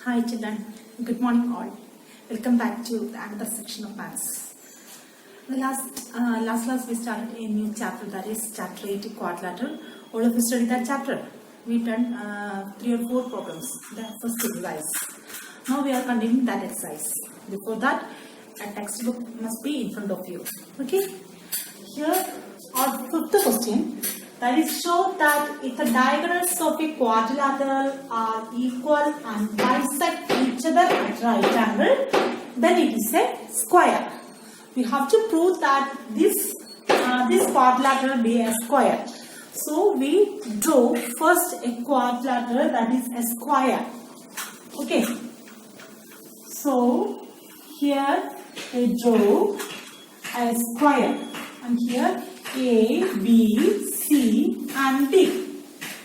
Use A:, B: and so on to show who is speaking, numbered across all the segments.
A: Hi children, good morning all. Welcome back to another section of maths. The last class we started a new chapter, that is chapter 8 quadrilateral. All of you studied that chapter. We've done 3 or 4 problems. That's first exercise. Now we are continuing that exercise. Before that, a textbook must be in front of you. Okay? Here our fifth question. That is, show that if the diagonals of a quadrilateral are equal and bisect each other at right angle, then it is a square. We have to prove that this quadrilateral be a square. So we draw first a quadrilateral, that is a square. Okay. So here we draw a square, and here A, B, C and D.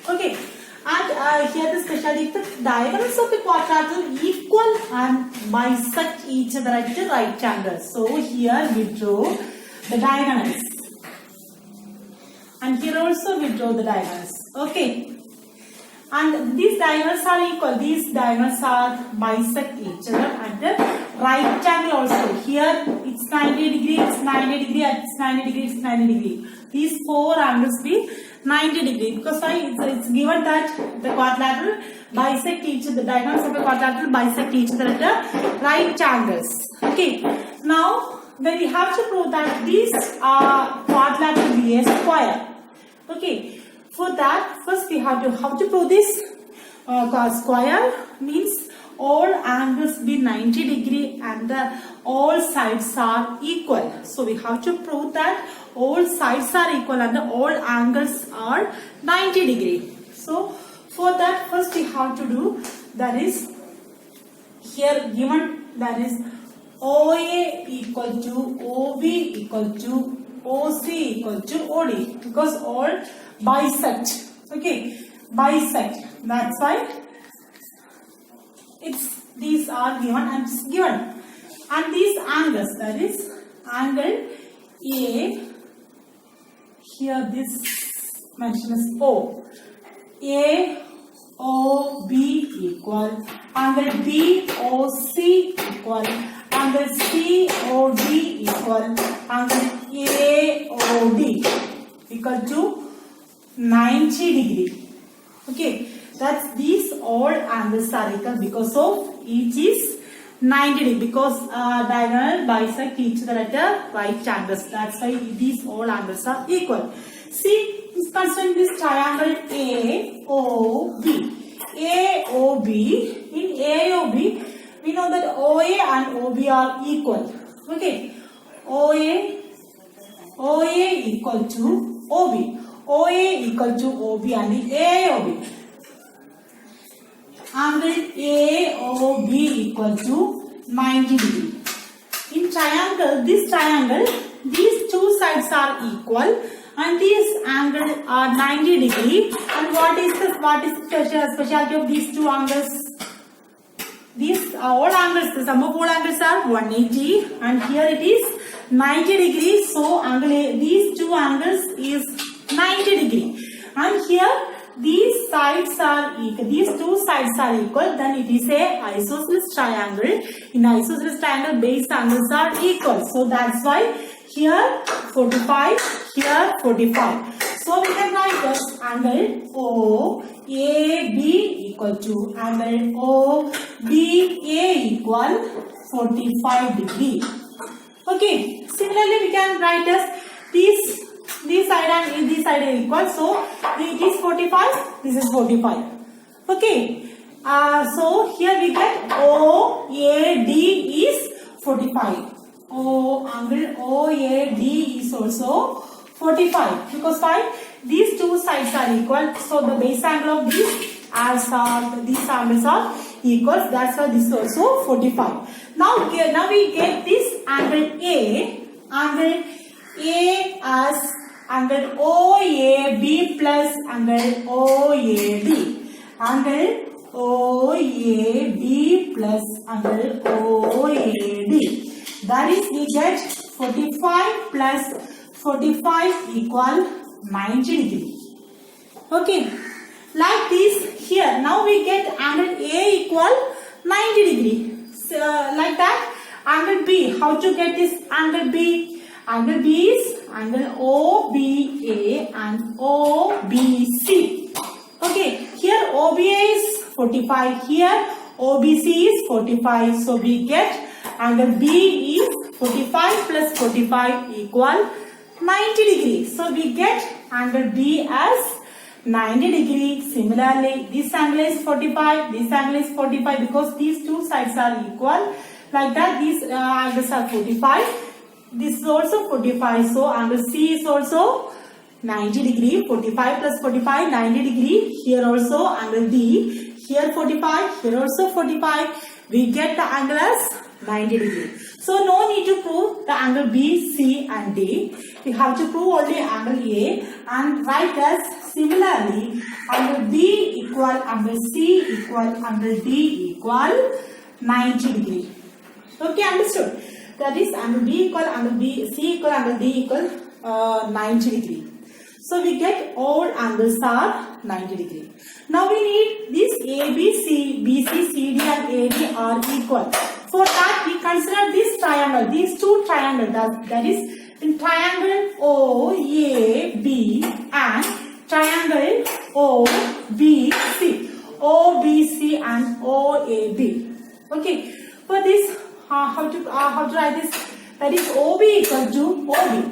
A: Okay, and here the speciality, the diagonals of the quadrilateral equal and bisect each other at the right angle. So here we draw the diagonals, and here also we draw the diagonals. Okay, and these diagonals are equal. These diagonals are bisect each other at the right angle also. Here it's 90 degree, it's 90 degree, it's 90 degree, it's 90 degree. These 4 angles be 90 degree, because it's given that the quadrilateral bisect each other, the diagonals of the quadrilateral bisect each other at the right angles. Okay, now then we have to prove that these quadrilateral be a square. Okay, for that first we have to prove this square means all angles be 90 degree and all sides are equal. So we have to prove that all sides are equal and all angles are 90 degree. So for that first we have to do, that is here given, that is OA equal to OB equal to OC equal to OD, because all bisect. Okay, bisect. That's why these are given and given, and these angles, that is angle A, here this mention is O, A O B equal, angle B O C equal, angle C O D equal, angle A O D equal to 90 degree. Okay, that's these all angles are equal because of each is 90 degree, because diagonal bisect each other at the right angles. That's why these all angles are equal. See, considering this triangle AOB. AOB, in AOB, we know that OA and OB are equal. Okay, OA equal to OB. OA equal to OB and AOB. Angle AOB equal to 90 degree. In triangle, this triangle, these two sides are equal and these angles are 90 degree. And what is the specialty of these two angles? These all angles, the sum of all angles are 180, and here it is 90 degree. So angle these two angles is 90 degree, and here these sides are equal, these two sides are equal, then it is a isosceles triangle. In isosceles triangle, base angles are equal. So that's why here 45, here 45. So we can write this angle OAB equal to angle OBA equal 45 degree. Okay, similarly we can write as this side and this side are equal, so it is 45, this is 45. Okay, so here we get OAD is 45. Angle OAD is also 45, because why? These two sides are equal, so the base angle of these angles are equal. That's why this is also 45. Now we get this angle A as angle OAB plus angle OAD. Angle OAB plus angle OAD. That is, we get 45 plus 45 equal 90 degree. Okay. Like this here. Now we get angle A equal 90 degree. So, like that, angle B. How to get this angle B? Angle B is angle OBA and OBC. Okay, here OBA is 45. Here OBC is 45. So we get angle B is 45 plus 45 equal 90 degree. So we get angle B as 90 degree. Similarly, this angle is 45, this angle is 45 because these two sides are equal. Like that, these angles are 45. This is also 45. So angle C is also 90 degree. 45 plus 45, 90 degree. Here also angle D. Here 45, here also 45. We get the angle as 90 degree. So no need to prove the angle B, C and D. We have to prove only angle A and write as similarly angle B equal angle C equal angle D equal 90 degree. Okay, understood? That is angle B equal angle B, C equal angle D equal 90 degree. So we get all angles are 90 degree. Now we need this ABC, BC, CD and AD are equal. For that we consider this triangle, these two triangles, that is in triangle OAB and triangle OBC, OBC and OAB. Okay, for this how to write this? That is OB equal to OB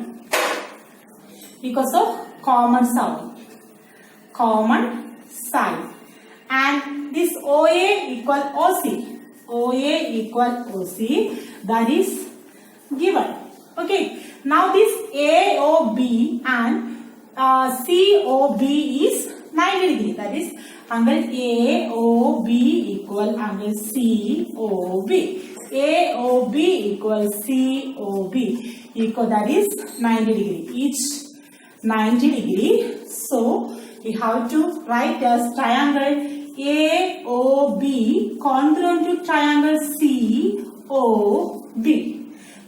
A: because of common side, and this OA equal OC, OA equal OC, that is given. Okay, now this AOB and COB is 90 degree, that is angle AOB equal angle COB, AOB equal COB equal, that is 90 degree, each 90 degree. So we have to write as triangle AOB congruent to triangle COB.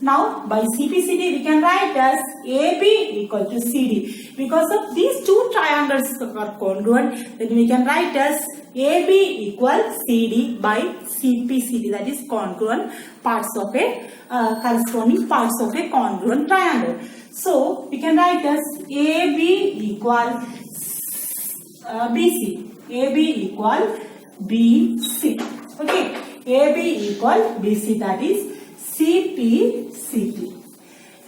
A: Now by CPCD we can write as AB equal to CD. Because of these two triangles are congruent, then we can write as AB equal CD by CPCD, that is congruent parts of a corresponding parts of a congruent triangle. So we can write as AB equal BC, AB equal BC. Okay, AB equal BC, that is CPCD.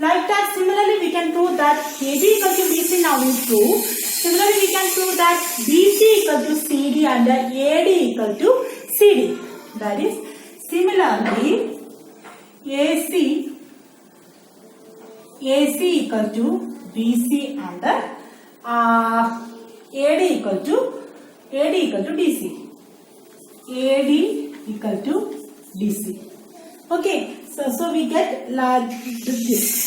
A: Like that, similarly we can prove that AB equal to BC. Now we prove. Similarly we can prove that BC equal to CD and AD equal to CD. That is similarly AC equal to BC and AD equal to DC. AD equal to DC. Okay, so we get this.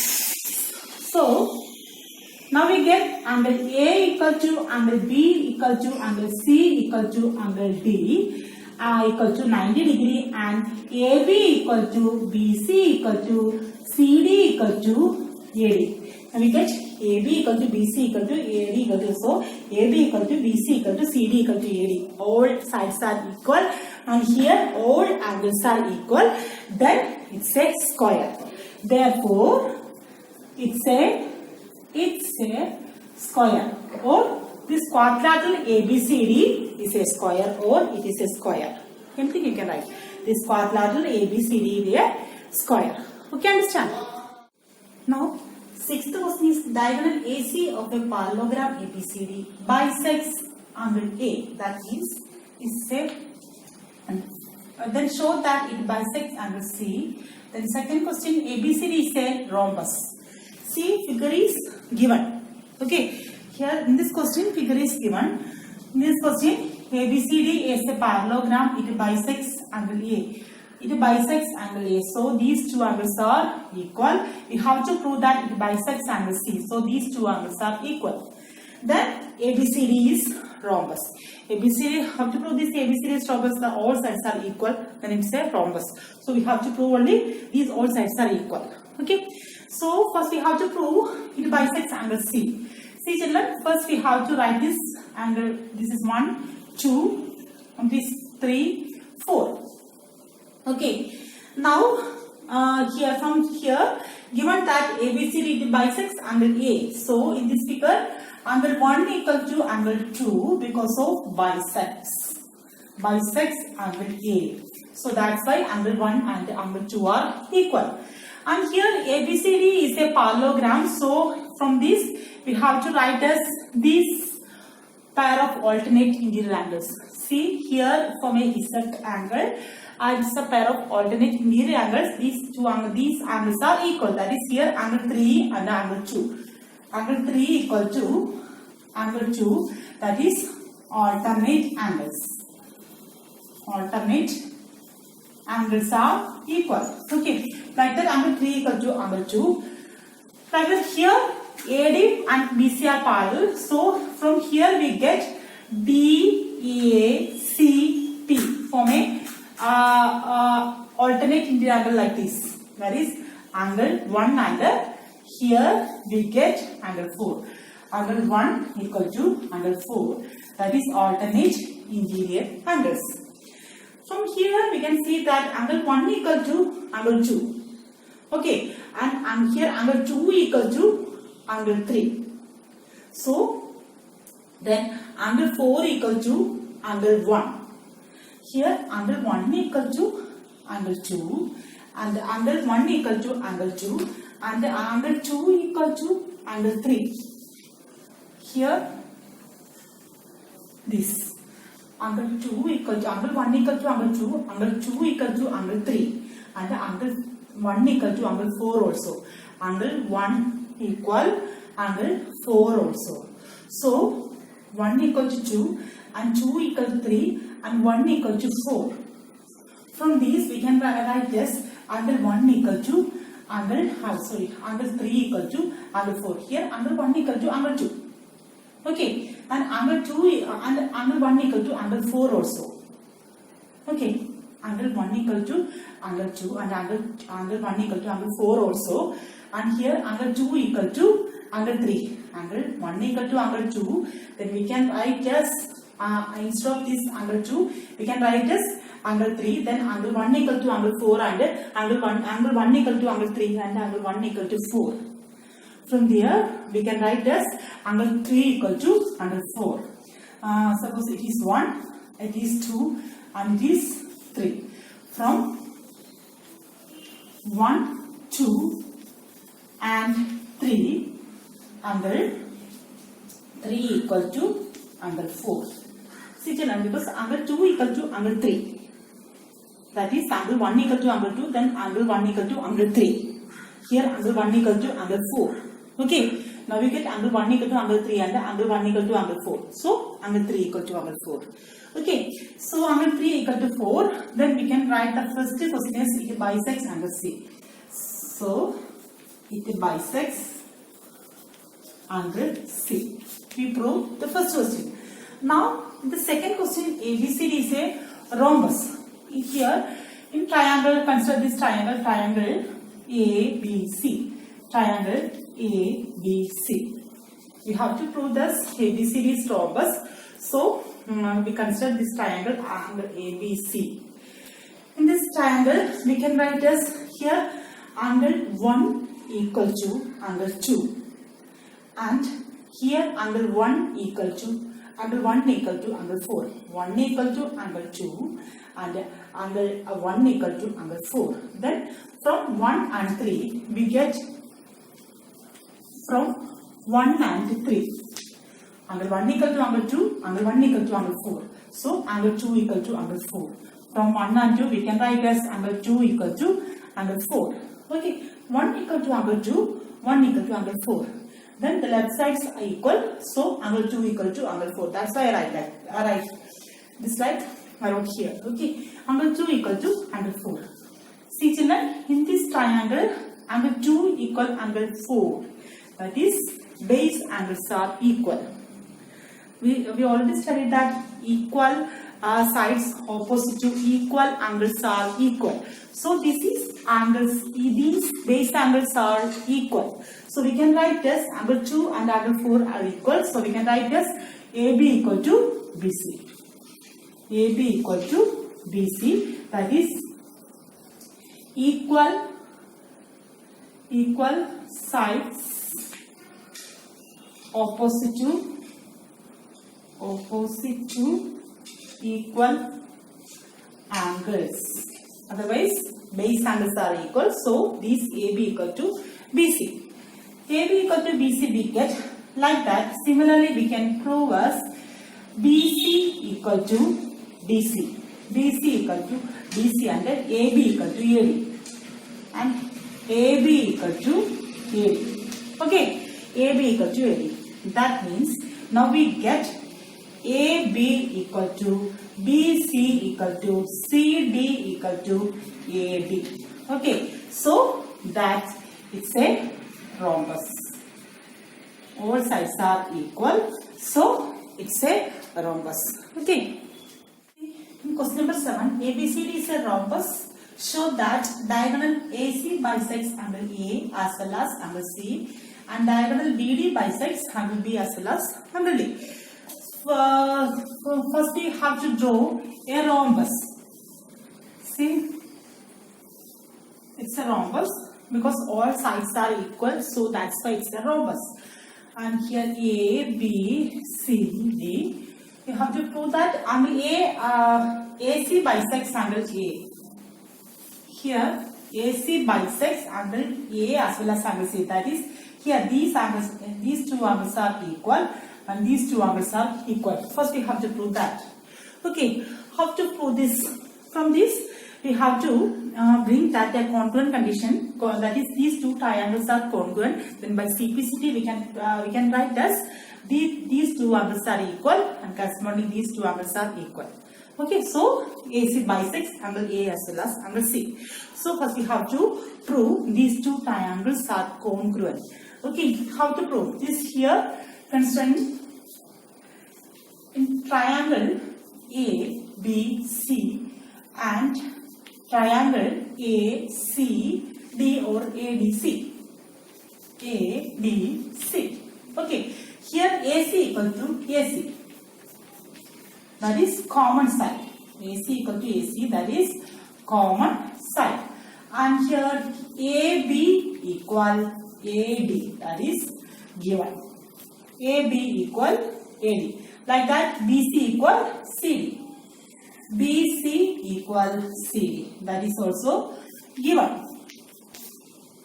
A: So now we get angle A equal to angle B equal to angle C equal to angle D equal to 90 degree and AB equal to BC equal to CD equal to AD. And we get AB equal to BC equal to AD equal to, so AB equal to BC equal to CD equal to AD. All sides are equal and here all angles are equal. Then it's a square. Therefore it's a square, or this quadrilateral ABCD is a square, or it is a square. Anything you can write. This quadrilateral ABCD is a square. Okay, understand? Now, sixth question is diagonal AC of a parallelogram ABCD bisects angle A. That is a then show that it bisects angle C. Then second question, ABCD is a rhombus. See, figure is given. Okay, here in this question figure is given. In this question ABCD is a parallelogram. It bisects angle A. It bisects angle A. So these two angles are equal. We have to prove that it bisects angle C. So these two angles are equal. Then ABCD is rhombus. ABCD, have to prove this ABCD is rhombus, the all sides are equal, then it's a rhombus. So we have to prove only these all sides are equal. Okay. So first we have to prove it bisects angle C. See children, first we have to write this angle. This is 1, 2, and this 3, 4. Okay. Now here from here given that ABCD bisects angle A. So in this figure angle 1 equal to angle 2 because of bisects angle A. So that's why angle 1 and angle 2 are equal. And here ABCD is a parallelogram. So from this we have to write as this pair of alternate interior angles. See here from a Z angle, it's a pair of alternate interior angles. These angles are equal. That is here angle 3 and angle 2. Angle 3 equal to angle 2. That is alternate angles. Alternate angles are equal. Okay. Like that angle 3 equal to angle 2. Like that here AD and BC are parallel. So from here we get BACP from a alternate interior angle like this. That is angle 1 and here we get angle 4. Angle 1 equal to angle 4. That is alternate interior angles. From here we can see that angle 1 equal to angle 2. Okay, and here angle 2 equal to angle 3. So then angle 4 equal to angle 1. Here angle 1 equal to angle 2 and angle 1 equal to angle 2 and angle 2 equal to angle 3. Here this angle 2 equal to angle 1 equal to angle 2, angle 2 equal to angle 3 and angle 1 equal to angle 4 also. Angle 1 equal angle 4 also. So 1 equal to 2 and 2 equal to 3 and 1 equal to 4. From these we can write this angle 1 equal to angle 3 equal to angle 4. Here angle 1 equal to angle 2. Okay, and angle 2 and angle 1 equal to angle 4 also. Okay, angle 1 equal to angle 2 and angle 1 equal to angle 4 also. And here angle 2 equal to angle 3. Angle 1 equal to angle 2. Then we can write as instead of this angle 2, we can write as angle 3. Then angle 1 equal to angle 4 and angle 1 equal to angle 3 and angle 1 equal to 4. From there we can write as angle 3 equal to angle 4. Suppose it is 1, it is 2 and it is 3. From 1, 2 and 3 angle 3 equal to angle 4. See children, because angle 2 equal to angle 3. That is angle 1 equal to angle 2, then angle 1 equal to angle 3. Here angle 1 equal to angle 4. Okay. Now we get angle 1 equal to angle 3 and angle 1 equal to angle 4. So angle 3 equal to angle 4. Okay. So angle 3 equal to 4. Then we can write the first question is it bisects angle C. So it bisects angle C. We prove the first question. Now the second question, ABCD is a rhombus. Here in triangle, consider this triangle ABC. Triangle ABC. We have to prove this ABCD is rhombus. So we consider this triangle angle ABC. In this triangle, we can write as here angle 1 equal to angle 2. And here angle 1 equal to angle 4. 1 equal to angle 2 and angle 1 equal to angle 4. Then from 1 and 3 we get from 1 and 3. Angle 1 equal to angle 2, angle 1 equal to angle 4. So angle 2 equal to angle 4. From 1 and 2 we can write as angle 2 equal to angle 4. Okay, 1 equal to angle 2, 1 equal to angle 4. Then the left sides are equal, so angle 2 equal to angle 4. That's why I write that. I write this like I wrote here. Okay, angle 2 equal to angle 4. See children, in this triangle, angle 2 equal angle 4. That is, base angles are equal. We already studied that equal sides opposite to equal angles are equal. So this is angles, these base angles are equal. So we can write this angle 2 and angle 4 are equal. So we can write this AB equal to BC. AB equal to BC, that is equal sides opposite to equal angles. Otherwise, base angles are equal. So, these AB equal to BC. AB equal to BC we get like that. Similarly, we can prove as BC equal to DC. BC equal to DC and then AB equal to AD. And AB equal to AD. Okay, AB equal to AD. That means now we get AB equal to BC equal to CD equal to AD. Okay, so that it's a rhombus. All sides are equal, so it's a rhombus. Okay. Question number 7. ABCD is a rhombus. Show that diagonal AC bisects angle A as well as angle C, and diagonal BD bisects angle B as well as angle D. First we have to draw a rhombus. See, it's a rhombus because all sides are equal, so that's why it's a rhombus. And here A, B, C, D. You have to prove that angle AC bisects angle A. Here AC bisects angle A as well as angle C. That is, here these two angles are equal and these two angles are equal. First we have to prove that. Okay, how to prove this? From this we have to bring that a congruent condition, that is these two triangles are congruent. Then by CPCT we can write as these two angles are equal and corresponding these two angles are equal. Okay, so AC bisects angle A as well as angle C. So first we have to prove these two triangles are congruent. Okay, how to prove this? Here considering in triangle ABC and triangle ACD or ADC. ADC. Okay, here AC equal to AC. That is common side. AC equal to AC, that is common side. And here AB equal AD, that is given. AB equal AD. Like that, BC equal CD. BC equal CD. That is also given.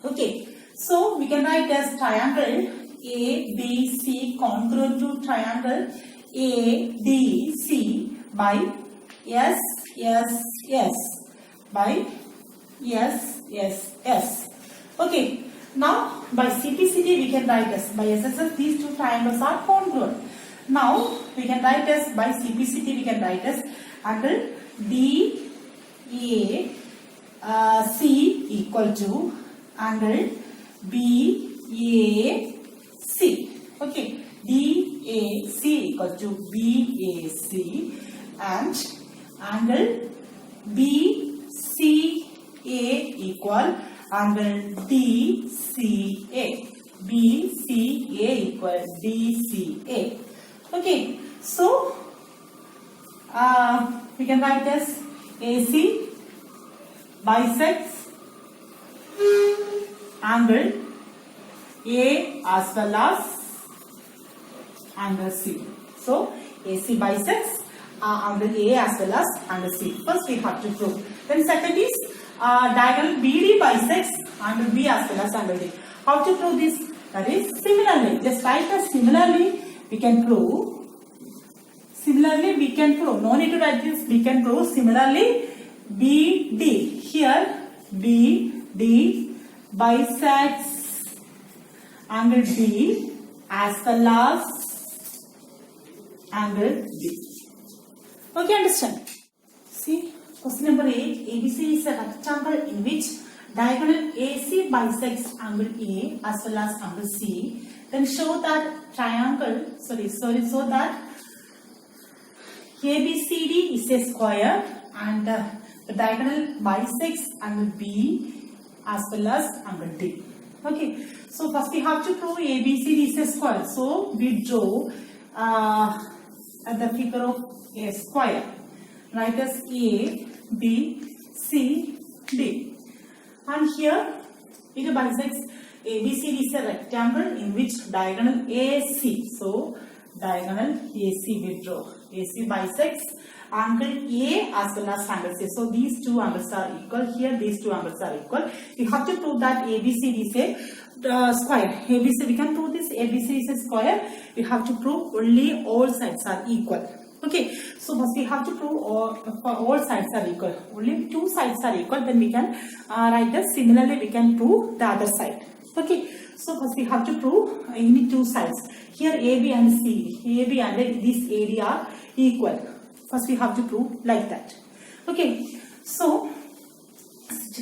A: Okay. So, we can write as triangle ABC congruent to triangle ADC by S by S. Okay. Now, by CPCT we can write as by SSS these two triangles are congruent. Now, we can write as by CPCT we can write as angle DAC equal to angle BAC. Okay, DAC equal to BAC and angle BCA equal angle DCA. BCA equal DCA. Okay, so we can write as AC bisects angle A as well as angle C. So AC bisects angle A as well as angle C. First we have to prove. Then second is diagonal BD bisects angle B as well as angle D. How to prove this? That is similarly. Just write as similarly we can prove. Similarly we can prove. No need to write this. We can prove similarly BD. Here BD bisects angle D as well as angle D. Okay, understand? See, question number 8. ABC is a rectangle in which diagonal AC bisects angle A as well as angle C. Then show that so that ABCD is a square and the diagonal bisects angle B as well as angle D. Okay, so first we have to prove ABCD is a square. So we draw the figure of a square. Write as A, B, C, D. here it bisects ABCD is a rectangle in which diagonal AC. So diagonal AC we draw. AC bisects angle A as well as angle C. So these two angles are equal. Here these two angles are equal. We have to prove that ABCD is a square. ABC, we can prove this ABC is a square. We have to prove only all sides are equal. Okay, so first we have to prove all sides are equal. Only two sides are equal, then we can write this. Similarly, we can prove the other side. Okay, so first we have to prove any two sides. Here AB and AB and this AD are equal. First we have to prove like that. Okay, so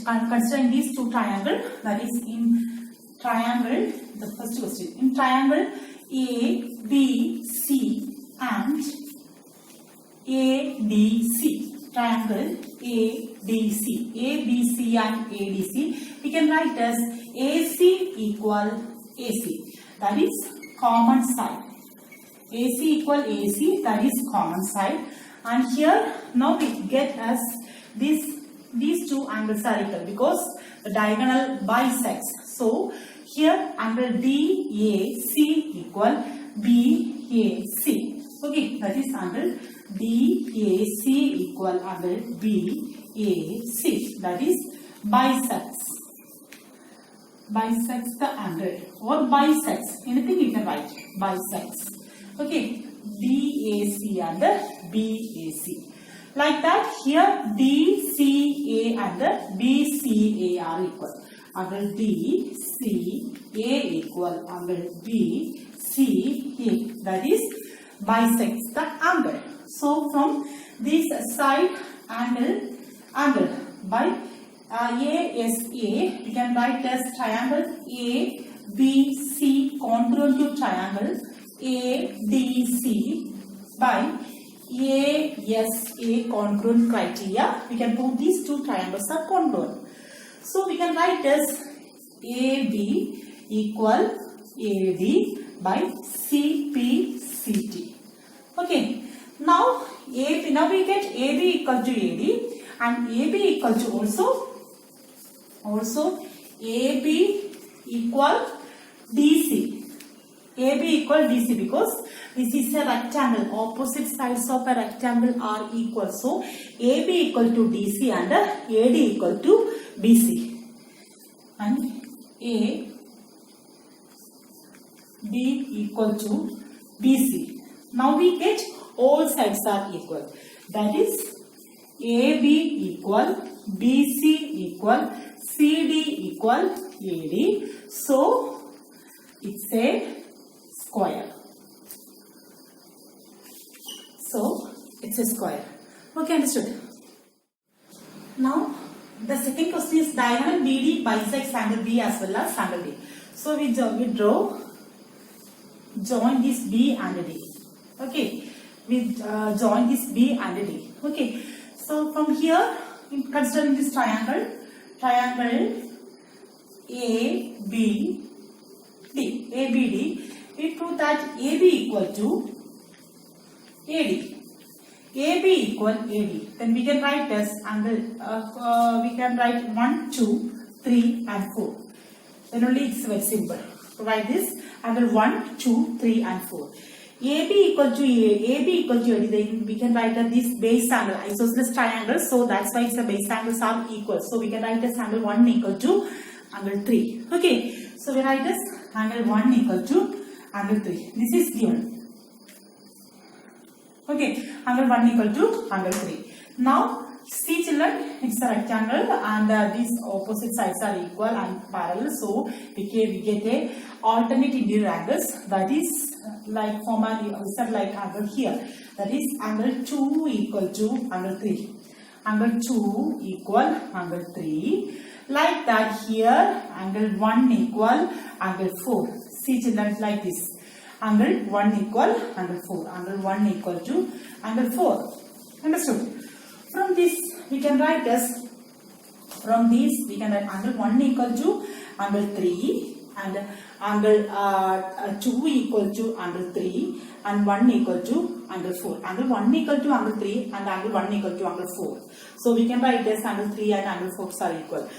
A: considering these two triangles, that is in triangle, the first question, in triangle ABC and ADC, triangle ABC, ABC and ADC, we can write as AC equal AC, that is common side. AC equal AC, that is common side. And here now we get as these two angles are equal because the diagonal bisects. So here angle DAC equal BAC. Okay, that is angle DAC equal angle BAC. That is bisects the angle or bisects. Anything you can write bisects. Okay, DAC and BAC. Like that, here DCA and BCA are equal. Angle DCA equal angle BCA. That is bisects the angle. So from this side angle by ASA, we can write as triangle ABC congruent to triangle ADC by ASA congruent criteria. We can prove these two triangles are congruent. So we can write as AB equal AD by CPCT. Okay. Now we get AB equal to AD and AB equal to also AB equal DC. AB equal DC because this is a rectangle. Opposite sides of a rectangle are equal. So AB equal to DC and AD equal to BC. And AB equal to BC. Now we get all sides are equal. That is AB equal BC equal CD equal AD. So it's a square. So it's a square. Okay, understood. Now the second question is diagonal BD bisects angle B as well as angle D. So we join this B and D. Okay, we join this B and D. Okay, so from here, considering this triangle ABD, we prove that AB equal to AD. AB equal AD. Then we can write as angle. We can write 1, 2, 3, and 4. Then only it's very simple. Write this angle 1, 2, 3, and 4. AB equal to AD, then we can write that this base angle, isosceles triangle, so that's why its base angles are equal. So we can write this angle 1 equal to angle 3. Okay, so we write this angle 1 equal to angle 3. This is given. Okay, angle 1 equal to angle 3. Now, see children, it's a rectangle and these opposite sides are equal and parallel. So we get a alternate interior angles, that is like form like angle here. That is angle 2 equal to angle 3. Angle 2 equal angle 3. Like that here angle 1 equal angle 4. See children, like this. Angle 1 equal angle 4. Angle 1 equal to angle 4. Understood? From this we can write as angle 1 equal to angle 3 and angle 2 equal to angle 3 and 1 equal to angle 4. Angle 1 equal to angle 3 and angle 1 equal to angle 4. So we can write this angle 3 and angle 4 are equal.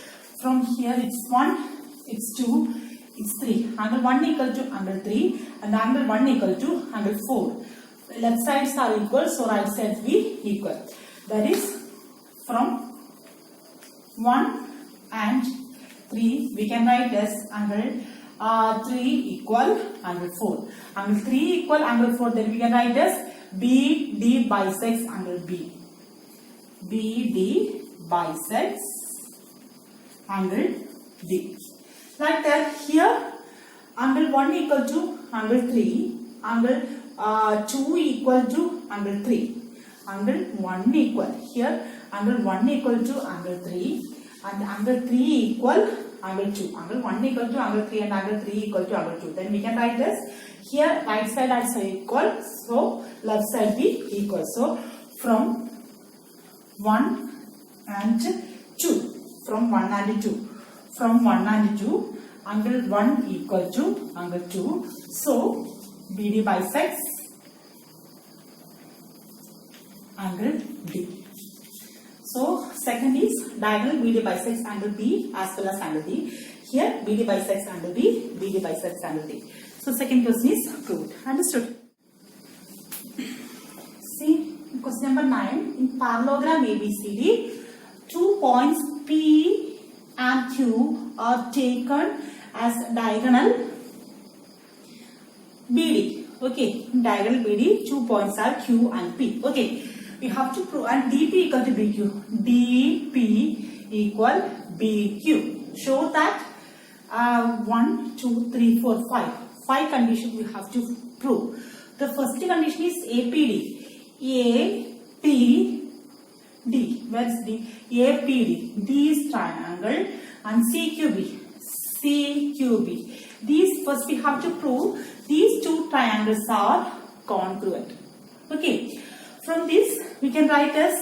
A: From here it's 1, it's 2, it's 3. Angle 1 equal to angle 3 and angle 1 equal to angle 4. Left sides are equal, so right sides be equal. That is from 1 and 3 we can write as angle 3 equal angle 4. Angle 3 equal angle 4, then we can write as BD bisects angle B. BD bisects angle D. Like that, here angle 1 equal to angle 3, angle 2 equal to angle 3. Angle 1 equal, here angle 1 equal to angle 3 and angle 3 equal angle 2. Angle 1 equal to angle 3 and angle 3 equal to angle 2. Then we can write this, here right side also equal, so left side be equal. So from 1 and 2, from 1 and 2, from 1 and 2, angle 1 equal to angle 2. So BD bisects angle D. So second is diagonal BD bisects angle B as well as angle D. Here BD bisects angle B, BD bisects angle D. So second question is proved. Understood? See question number 9. In parallelogram ABCD, 2 points P and Q are taken as diagonal BD. Okay, diagonal BD, 2 points are Q and P. Okay, we have to prove, and DP equal to BQ. DP equal BQ. Show that 1, 2, 3, 4, 5. 5 conditions we have to prove. The first condition is APD. APD. Where is D? APD. D is triangle and CQB. CQB. These first we have to prove these two triangles are congruent. Okay. From this we can write as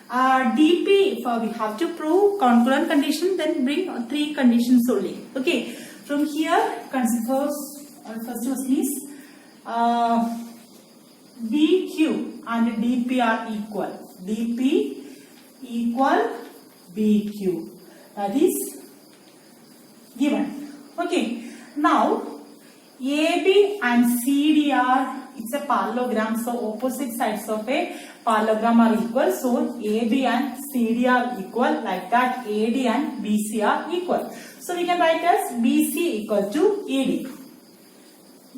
A: DP. If we have to prove congruent condition, then bring 3 conditions only. Okay. From here, first question is BQ and DP are equal. DP equal BQ. That is given. Okay. Now AB and CD are, it's a parallelogram, so opposite sides of a parallelogram are equal. So AB and CD are equal, like that AD and BC are equal. So we can write as BC equal to AD.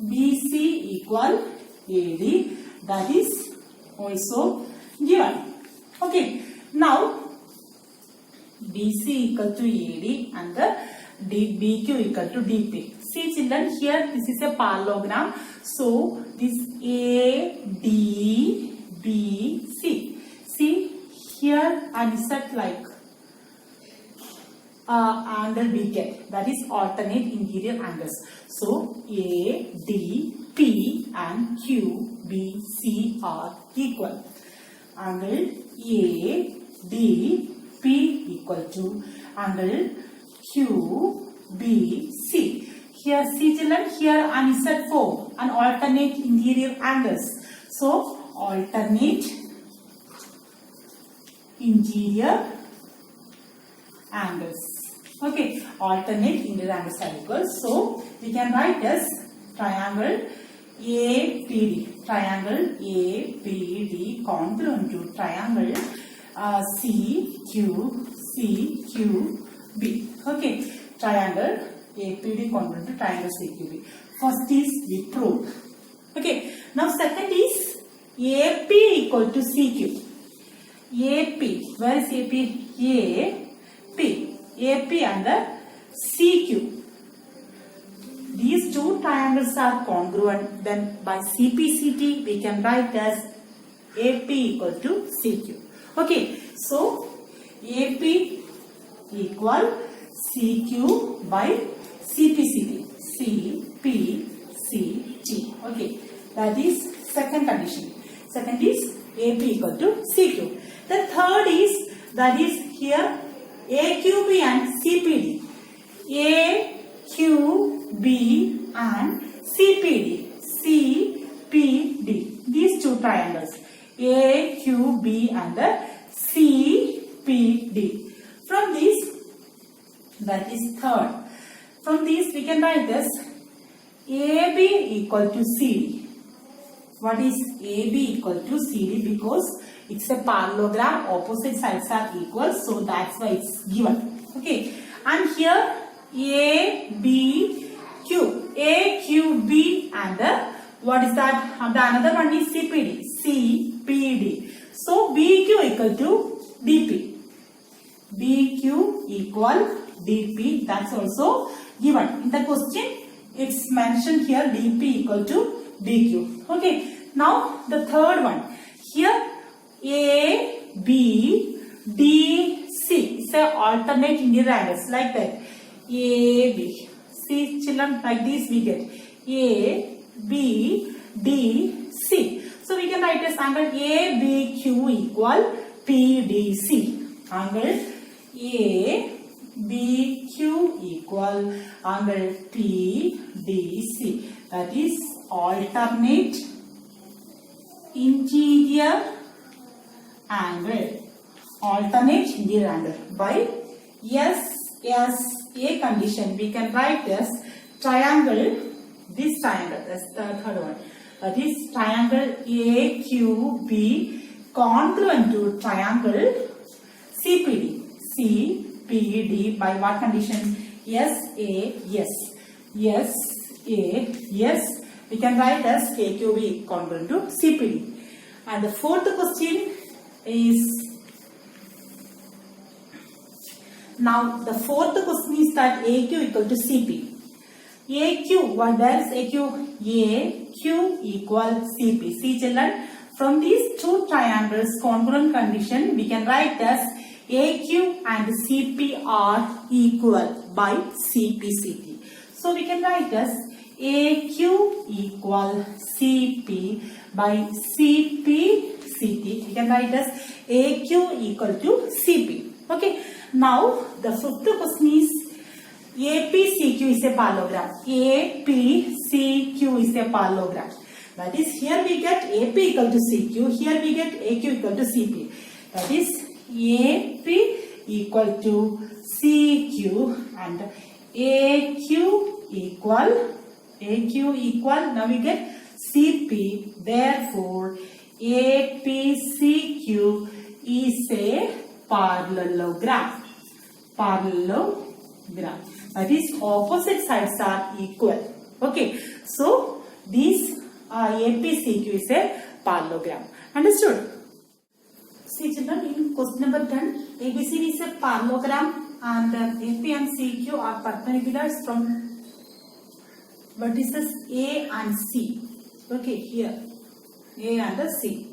A: BC equal AD, that is also given. Okay. Now BC equal to AD and the BQ equal to DP. See children, here this is a parallelogram. So this ADBC. See here and set like angle BK, that is alternate interior angles. So ADP and QBC are equal. Angle ADP equal to angle QBC. Here see children, here and set form an alternate interior angles. So alternate interior angles. Okay, alternate interior angles are equal. So we can write as triangle APD. Triangle APD congruent to triangle CQB. Okay, triangle APD congruent to triangle CQB. First is we prove. Okay, now second is AP equal to CQ. AP, where is AP? AP and the CQ. These two triangles are congruent. Then by CPCT we can write as AP equal to CQ. Okay, so AP equal CQ by CPCT. CPCT. Okay, that is second condition. Second is AP equal to CQ. The third is, that is here AQB and CPD. AQB and CPD. CPD. These two triangles. AQB and the CPD. From this That is third. From these we can write this AB equal to CD. What is AB equal to CD? Because it's a parallelogram, opposite sides are equal, so that's why it's given. Okay, and here A, B, Q, A, Q, B, and what is that? And the another one is CPD, CPD. So BQ equal to DP. BQ equal DP. That's also given in the question. It's mentioned here DP equal to DQ. Okay. Now the third one. Here A, B, D, C. It's a alternate interior angles like that. A, B. See children, like this we get A, B, D, C. So we can write as angle ABQ equal PDC. Angle ABQ equal angle PDC. That is alternate interior angle. Alternate interior angle. By SSA condition we can write as triangle. This triangle, that's the third one. That is triangle AQB congruent to triangle CPD. CPD by what condition? SAS. SAS. We can write as AQB congruent to CPD. And the fourth question is, now the fourth question is that AQ equal to CP. AQ, what does AQ? AQ equal CP. See children, from these two triangles congruent condition we can write as AQ and CP are equal by CP/CT. So we can write as AQ equal CP by CP/CT. We can write as AQ equal to CP. Okay. Now the fifth question is APCQ is a parallelogram. APCQ is a parallelogram. That is, here we get AP equal to CQ. Here we get AQ equal to CP. That is AP equal to CQ and AQ equal. Now we get CP. Therefore, APCQ is a parallelogram. Parallelogram. That is, opposite sides are equal. Okay. So, this APCQ is a parallelogram. Understood? See children, in question number 10, ABCD is a parallelogram and AP and CQ are perpendiculars from vertices A and C. Okay, here A and C.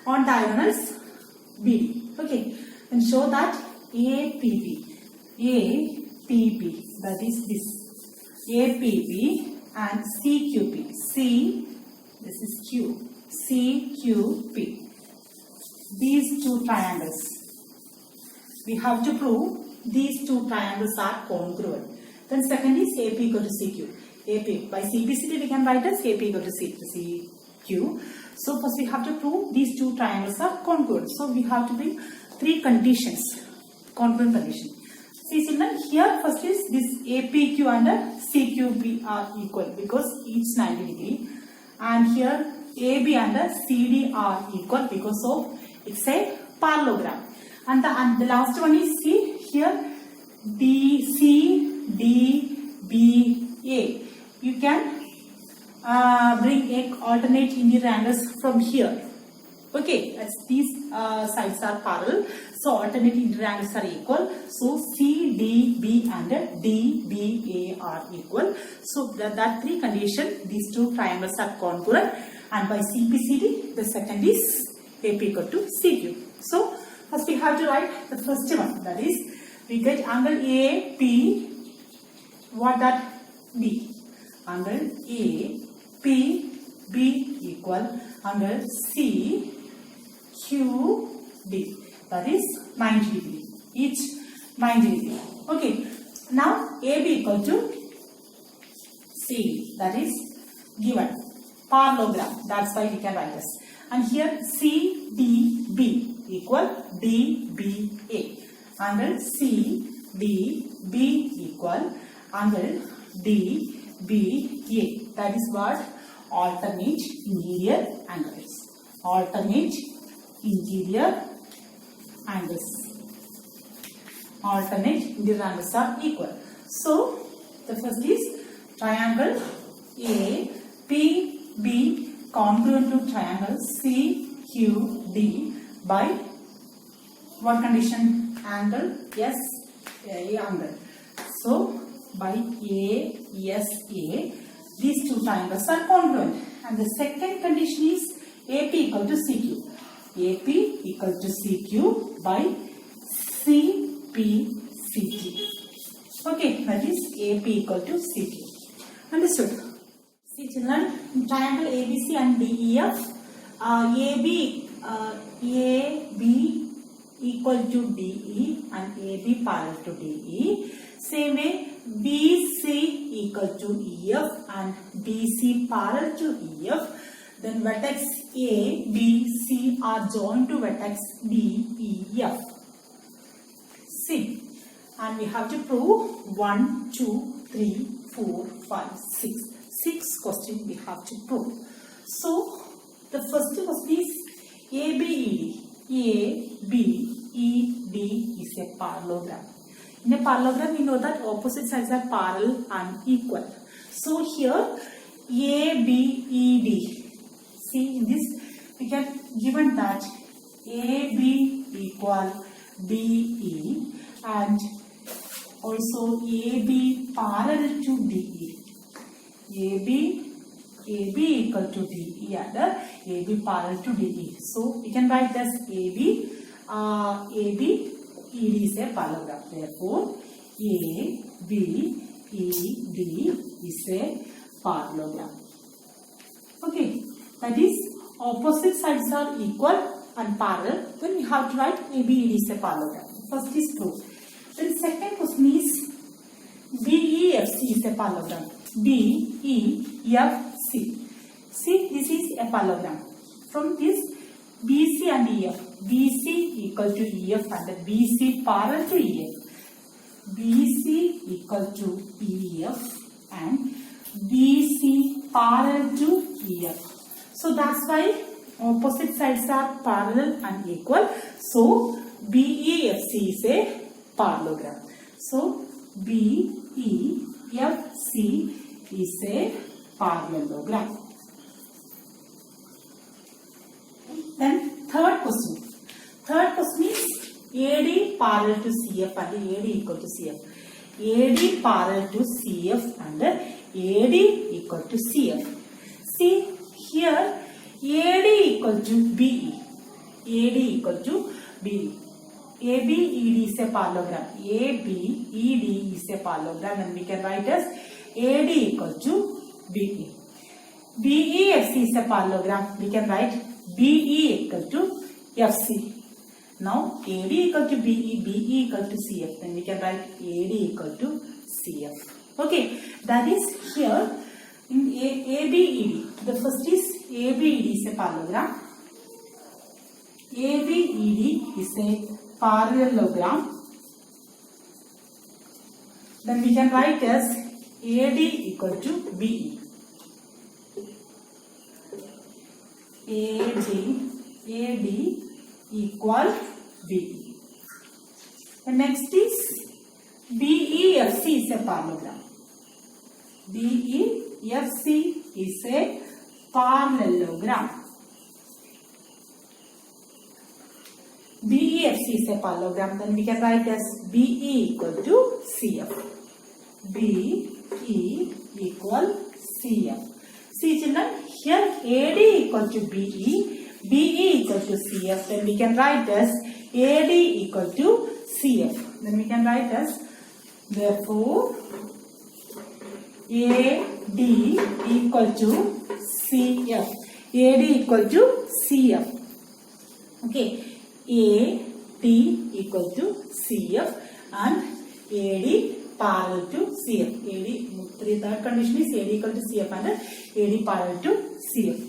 A: On diagonals BD. Okay, and show that APB. APB, that is this. APB and CQP. C, this is Q. CQP. These two triangles. We have to prove these two triangles are congruent. Then second is AP equal to CQ. AP by CPCT we can write as AP equal to CQ. So first we have to prove these two triangles are congruent. So we have to bring three conditions. Congruent condition. See children, here first is this APQ and CQP are equal because each 90 degree. And here AB and CD are equal because of it's a parallelogram. And the last one is see here DC, D, B, A. You can bring a alternate interior angles from here. Okay, as these sides are parallel, so alternate interior angles are equal. So C, D, B and D, B, A are equal. So that three condition, these two triangles are congruent. And by CPCD, the second is AP equal to CQ. So first we have to write the first one. That is, we get angle AP. What that B? Angle AP B equal angle C Q D. That is 90 degree. Each 90 degree. Okay. Now AB equal to CD. That is given. Parallelogram. That's why we can write this. And here CDB equal DBA. Angle CDB equal angle DBA. That is what alternate interior angles. Alternate interior angles. Alternate interior angles are equal. So the first is triangle APB congruent to triangle CQD by what condition? Angle SA angle. So by ASA, these two triangles are congruent. And the second condition is AP equal to CQ. AP equal to CQ by CPCQ. Okay, that is AP equal to CQ. Understood? See children, in triangle ABC and DEF, AB equal to DE and AB parallel to DE. Same way, BC equal to EF and BC parallel to EF. Then vertex A, B, C are joined to vertex D, E, F. See, and we have to prove 1, 2, 3, 4, 5, 6. 6 questions we have to prove. So, the first question is ABED. ABED is a parallelogram. In a parallelogram, we know that opposite sides are parallel and equal. So, here ABED. See, in this we can given that AB equal BE and also AB parallel to DE. AB equal to DE and AB parallel to DE. So we can write as ABED is a parallelogram. Therefore, ABED is a parallelogram. Okay, that is opposite sides are equal and parallel. Then we have to write ABED is a parallelogram. First is proof. Then second question is BEFC is a parallelogram. BEFC. See, this is a parallelogram. From this BC and EF. BC equal to EF and BC parallel to EF. BC equal to EF and BC parallel to EF. So that's why opposite sides are parallel and equal. So BEFC is a parallelogram. So BEFC is a parallelogram. Then third question. Third question is AD parallel to CF and AD equal to CF. AD parallel to CF and AD equal to CF. See here AD equal to BE. AD equal to BE. ABED is a parallelogram. ABED is a parallelogram and we can write as AD equal to BE. BEFC is a parallelogram. We can write BE equal to FC. Now AD equal to BE, BE equal to CF. Then we can write AD equal to CF. Okay, that is here in ABED. The first is ABED is a parallelogram. ABED is a parallelogram. Then we can write as AD equal to BE. AD equal BE. The next is BEFC is a parallelogram. BEFC is a parallelogram. BEFC is a parallelogram. Then we can write as BE equal to CF. BE equal CF. See children, here AD equal to BE, BE equal to CF. Then we can write as AD equal to CF. Then we can write as therefore AD equal to CF. AD equal to CF. Okay. AD equal to CF and AD parallel to CF. Third condition is AD equal to CF and AD parallel to CF.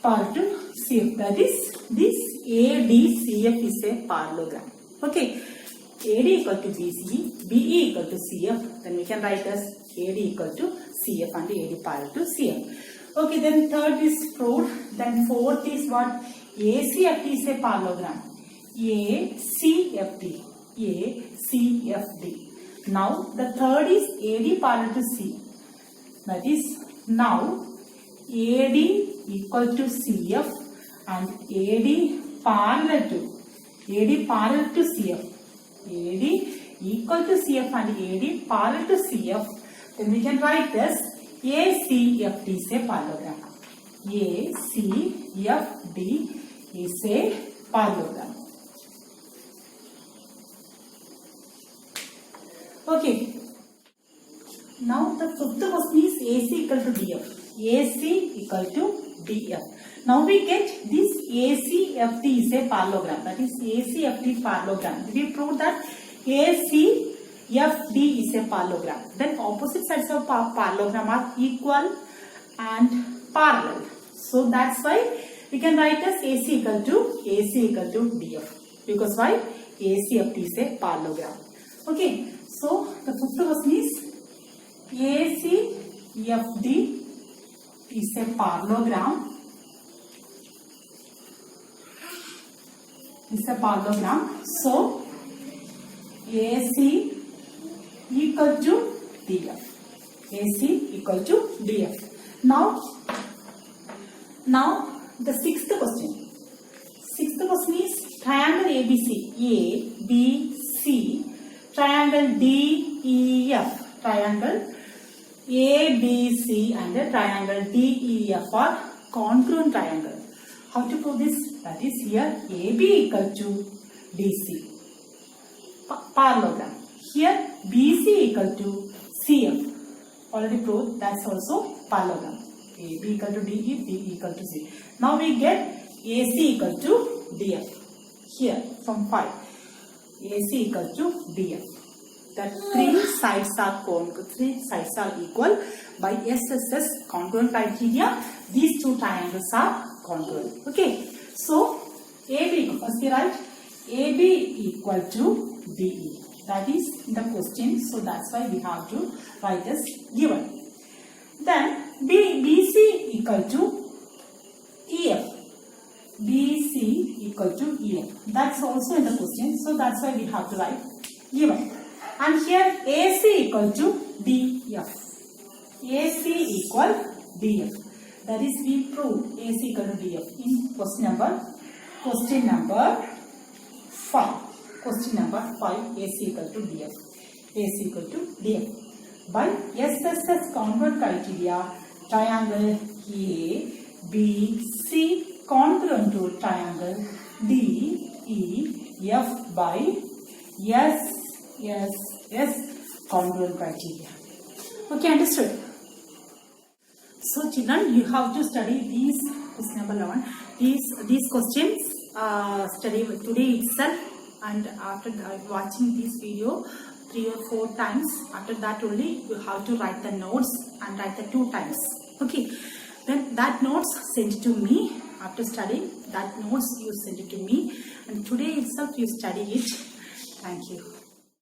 A: Parallel to CF. That is this ADCF is a parallelogram. Okay. AD equal to BC, BE equal to CF, then we can write as AD equal to CF and AD parallel to CF. Okay, then third is proved. Then fourth is what? ACFD is a parallelogram. ACFD. ACFD. Now the third is AD parallel to C. That is now AD equal to CF and AD parallel to CF. AD equal to CF and AD parallel to CF. Then we can write this ACFD is a parallelogram. ACFD is a parallelogram. Okay. Now the fifth question is AC equal to DF. AC equal to DF. Now we get this ACFD is a parallelogram. That is ACFD parallelogram. We prove that ACFD is a parallelogram. Then opposite sides of parallelogram are equal and parallel. So that's why we can write as AC equal to DF. Because why? ACFD is a parallelogram. Okay. So the fifth question is ACFD is a parallelogram. So AC equal to DF. AC equal to DF. Now the sixth question. Sixth question is triangle ABC. ABC. Triangle DEF. Triangle ABC and triangle DEF are congruent triangle. How to prove this? That is here AB equal to DC. Parallelogram. Here BC equal to CF. Already proved, that's also parallelogram. AB equal to DE, DE equal to C. Now we get AC equal to DF. Here from 5. AC equal to DF. That three sides are equal by SSS congruent criteria. These two triangles are congruent. Okay. So AB, first we write AB equal to DE. That is the question. So that's why we have to write as given. Then BC equal to EF. BC equal to EF. That's also in the question. So that's why we have to write given. And here AC equal to DF. AC equal DF. That is we proved AC equal to DF in question number 5. Question number 5, AC equal to DF. AC equal to DF. By SSS congruent criteria, triangle ABC congruent to triangle DEF by SSS congruent criteria. Okay, understood? So children, you have to study these, question number 11, these questions, study today itself, and after watching this video 3 or 4 times, after that only you have to write the notes and write the 2 times. Okay, then that notes sent to me. After studying that notes, you send it to me, and today itself you study it. Thank you.